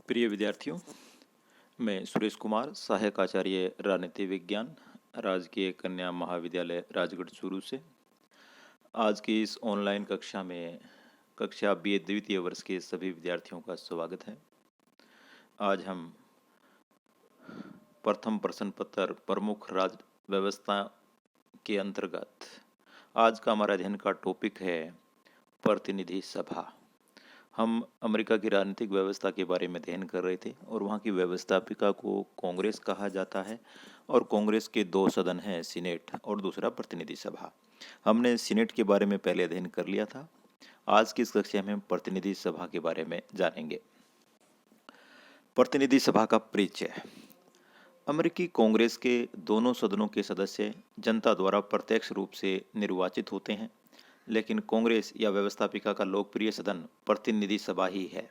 प्रिय विद्यार्थियों, मैं सुरेश कुमार, सहायक आचार्य राजनीति विज्ञान, राजकीय कन्या महाविद्यालय राजगढ़ चूरू से आज की इस ऑनलाइन कक्षा में कक्षा BA द्वितीय वर्ष के सभी विद्यार्थियों का स्वागत है। आज हम प्रथम प्रश्न पत्र प्रमुख राज्य व्यवस्था के अंतर्गत आज का हमारा अध्ययन का टॉपिक है प्रतिनिधि सभा। हम अमेरिका की राजनीतिक व्यवस्था के बारे में अध्ययन कर रहे थे और वहाँ की व्यवस्थापिका को कांग्रेस कहा जाता है और कांग्रेस के दो सदन हैं, सीनेट और दूसरा प्रतिनिधि सभा। हमने सीनेट के बारे में पहले अध्ययन कर लिया था। आज की इस कक्षा में हम प्रतिनिधि सभा के बारे में जानेंगे। प्रतिनिधि सभा का परिचय। अमेरिकी कांग्रेस के दोनों सदनों के सदस्य जनता द्वारा प्रत्यक्ष रूप से निर्वाचित होते हैं, लेकिन कांग्रेस या व्यवस्थापिका का लोकप्रिय सदन प्रतिनिधि सभा ही है।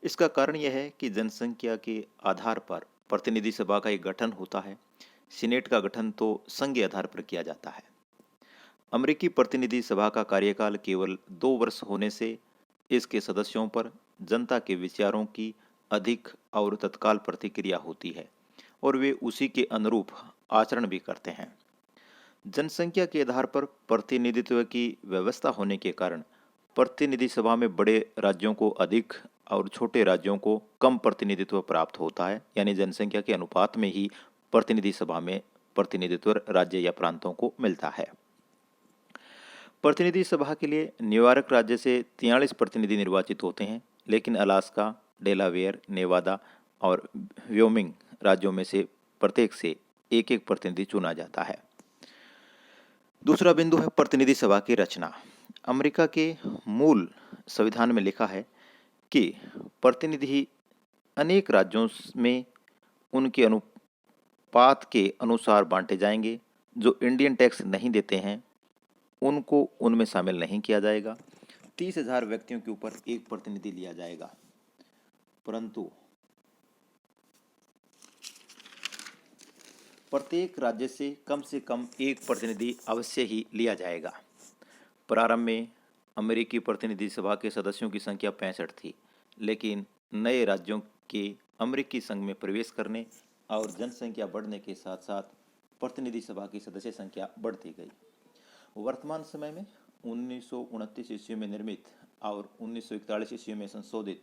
इसका कारण यह है कि जनसंख्या के आधार पर प्रतिनिधि सभा का एक गठन होता है। सीनेट का गठन तो संघीय आधार पर किया जाता है। अमेरिकी प्रतिनिधि सभा का कार्यकाल केवल 2 वर्ष होने से इसके सदस्यों पर जनता के विचारों की अधिक और तत्काल प्रतिक्रिया होती है और वे उसी के अनुरूप आचरण भी करते हैं। जनसंख्या के आधार पर प्रतिनिधित्व की व्यवस्था होने के कारण प्रतिनिधि सभा में बड़े राज्यों को अधिक और छोटे राज्यों को कम प्रतिनिधित्व प्राप्त होता है, यानी जनसंख्या के अनुपात में ही प्रतिनिधि सभा में प्रतिनिधित्व राज्य या प्रांतों को मिलता है। प्रतिनिधि सभा के लिए न्यूयॉर्क राज्य से 43 प्रतिनिधि निर्वाचित होते हैं, लेकिन अलास्का, डेलावेयर, नेवादा और व्योमिंग राज्यों में से प्रत्येक से एक एक प्रतिनिधि चुना जाता है। दूसरा बिंदु है प्रतिनिधि सभा की रचना। अमेरिका के मूल संविधान में लिखा है कि प्रतिनिधि अनेक राज्यों में उनके अनुपात के अनुसार बांटे जाएंगे। जो इंडियन टैक्स नहीं देते हैं उनको उनमें शामिल नहीं किया जाएगा। 30,000 व्यक्तियों के ऊपर एक प्रतिनिधि लिया जाएगा, परंतु प्रत्येक राज्य से कम एक प्रतिनिधि अवश्य ही लिया जाएगा। प्रारंभ में अमेरिकी प्रतिनिधि सभा के सदस्यों की संख्या 65 थी, लेकिन नए राज्यों के अमेरिकी संघ में प्रवेश करने और जनसंख्या बढ़ने के साथ साथ प्रतिनिधि सभा की सदस्य संख्या बढ़ती गई। वर्तमान समय में 1929 ईस्वी में निर्मित और 1941 ईस्वी में संशोधित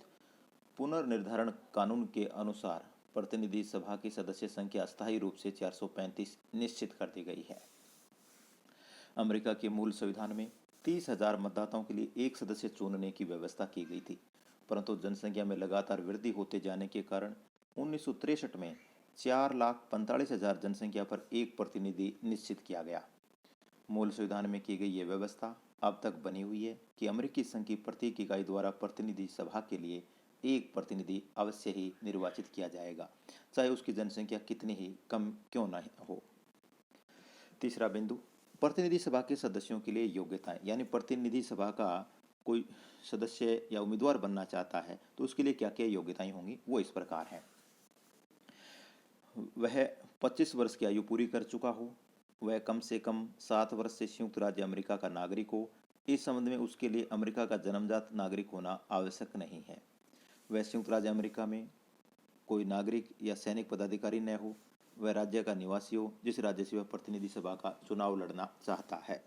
पुनर्निर्धारण कानून के अनुसार प्रतिनिधि सभा की सदस्य संख्या अस्थायी रूप से 435 निश्चित कर दी गई है। अमेरिका के मूल संविधान में 30,000 मतदाताओं के लिए एक सदस्य चुनने की व्यवस्था की गई थी, परंतु जनसंख्या में लगातार वृद्धि होते जाने के कारण 1963 में 4,45,000 जनसंख्या पर एक प्रतिनिधि निश्चित किया गया। मूल संविधान में की गई यह व्यवस्था अब तक बनी हुई है कि अमेरिकी संघ की प्रत्येक इकाई द्वारा प्रतिनिधि सभा के लिए एक प्रतिनिधि अवश्य ही निर्वाचित किया जाएगा, चाहे उसकी जनसंख्या कितनी ही कम क्यों न हो। तीसरा बिंदु, प्रतिनिधि सभा के सदस्यों के लिए योग्यताएं, यानी प्रतिनिधि सभा का कोई सदस्य या उम्मीदवार बनना चाहता है तो उसके लिए क्या क्या योग्यताएं होंगी, वो इस प्रकार है। वह 25 वर्ष की आयु पूरी कर चुका हो, वह कम से कम 7 वर्ष से संयुक्त राज्य अमेरिका का नागरिक हो। इस संबंध में उसके लिए अमेरिका का जन्मजात नागरिक होना आवश्यक नहीं है। वह संयुक्त राज्य अमेरिका में कोई नागरिक या सैनिक पदाधिकारी न हो। वह राज्य का निवासी हो जिस राज्य से वह प्रतिनिधि सभा का चुनाव लड़ना चाहता है।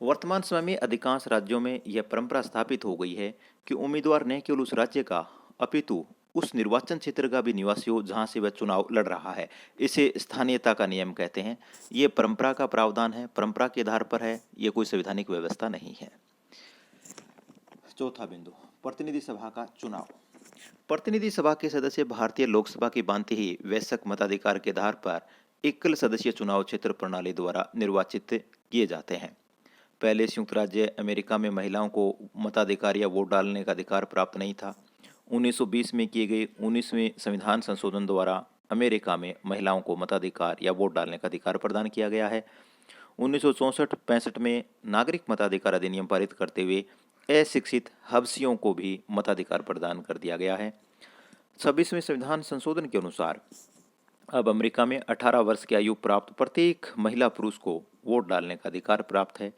वर्तमान समय में अधिकांश राज्यों में यह परंपरा स्थापित हो गई है कि उम्मीदवार न केवल उस राज्य का अपितु उस निर्वाचन क्षेत्र का भी निवासी हो जहां से वह चुनाव लड़ रहा है। इसे स्थानीयता का नियम कहते हैं। ये परंपरा का प्रावधान है, परंपरा के आधार पर है, ये कोई संवैधानिक व्यवस्था नहीं है। चौथा बिंदु, प्रतिनिधि सभा का चुनाव। प्रतिनिधि सभा के सदस्य भारतीय लोकसभा की भांति ही वयस्क मताधिकार के आधार पर एकल सदस्यीय चुनाव क्षेत्र प्रणाली द्वारा निर्वाचित किए जाते हैं। पहले संयुक्त राज्य अमेरिका में महिलाओं को मताधिकार या वोट डालने का अधिकार प्राप्त नहीं था। 1920 में किए गए 19वें संविधान संशोधन द्वारा अमेरिका में महिलाओं को मताधिकार या वोट डालने का अधिकार प्रदान किया गया है। 1964-65 में नागरिक मताधिकार अधिनियम पारित करते हुए अशिक्षित हबसियों को भी मताधिकार प्रदान कर दिया गया है। 26वें संविधान संशोधन के अनुसार अब अमेरिका में 18 वर्ष की आयु प्राप्त प्रत्येक महिला पुरुष को वोट डालने का अधिकार प्राप्त है।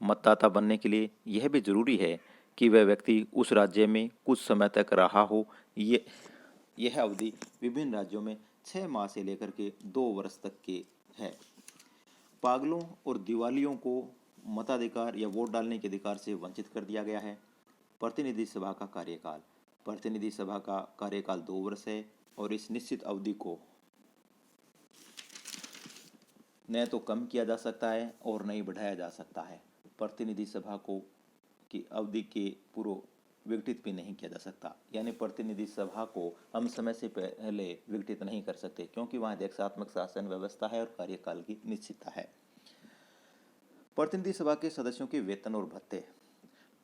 मतदाता बनने के लिए यह भी जरूरी है कि वह व्यक्ति उस राज्य में कुछ समय तक रहा हो। यह अवधि विभिन्न राज्यों में 6 माह से लेकर के 2 वर्ष तक के है। पागलों और दिवालियों को मताधिकार या वोट डालने के अधिकार से वंचित कर दिया गया है। प्रतिनिधि सभा का कार्यकाल। प्रतिनिधि सभा का कार्यकाल 2 वर्ष है और इस निश्चित अवधि को न तो कम किया जा सकता है और न ही बढ़ाया जा सकता है। प्रतिनिधि सभा को की अवधि के पूर्व विघटित भी नहीं किया जा सकता, यानी प्रतिनिधि सभा को हम समय से पहले विघटित नहीं कर सकते, क्योंकि वहाँ देशात्मक शासन व्यवस्था है और कार्यकाल की निश्चितता है। प्रतिनिधि सभा के सदस्यों के वेतन और भत्ते।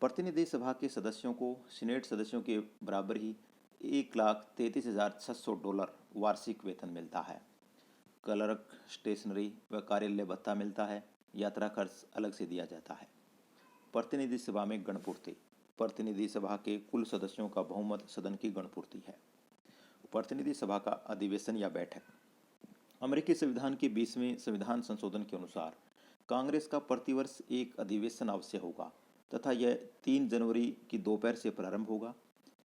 प्रतिनिधि सभा के सदस्यों को सीनेट सदस्यों के बराबर ही $1,33,600 वार्षिक वेतन मिलता है। क्लर्क, स्टेशनरी व कार्यालय भत्ता मिलता है। यात्रा खर्च अलग से दिया जाता है। प्रतिनिधि सभा में गणपूर्ति। प्रतिनिधि सभा के कुल सदस्यों का बहुमत सदन की गणपूर्ति है। प्रतिनिधि सभा का अधिवेशन या बैठक। अमेरिकी संविधान के 20वें संविधान संशोधन के अनुसार कांग्रेस का प्रतिवर्ष एक अधिवेशन अवश्य होगा तथा यह 3 जनवरी की दोपहर से प्रारंभ होगा।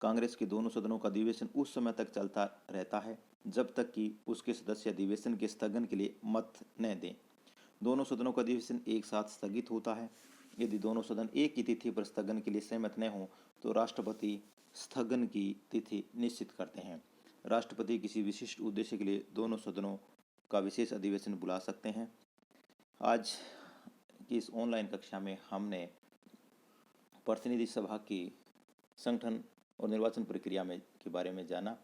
कांग्रेस के दोनों सदनों का अधिवेशन उस समय तक चलता रहता है जब तक कि उसके सदस्य अधिवेशन के स्थगन के लिए मत न दें। दोनों सदनों का अधिवेशन एक साथ स्थगित होता है। यदि दोनों सदन एक ही तिथि पर स्थगन के लिए सहमत न हों तो राष्ट्रपति स्थगन की तिथि निश्चित करते हैं। राष्ट्रपति किसी विशिष्ट उद्देश्य के लिए दोनों सदनों का विशेष अधिवेशन बुला सकते हैं। आज की इस ऑनलाइन कक्षा में हमने प्रतिनिधि सभा की संगठन और निर्वाचन प्रक्रिया में के बारे में जाना।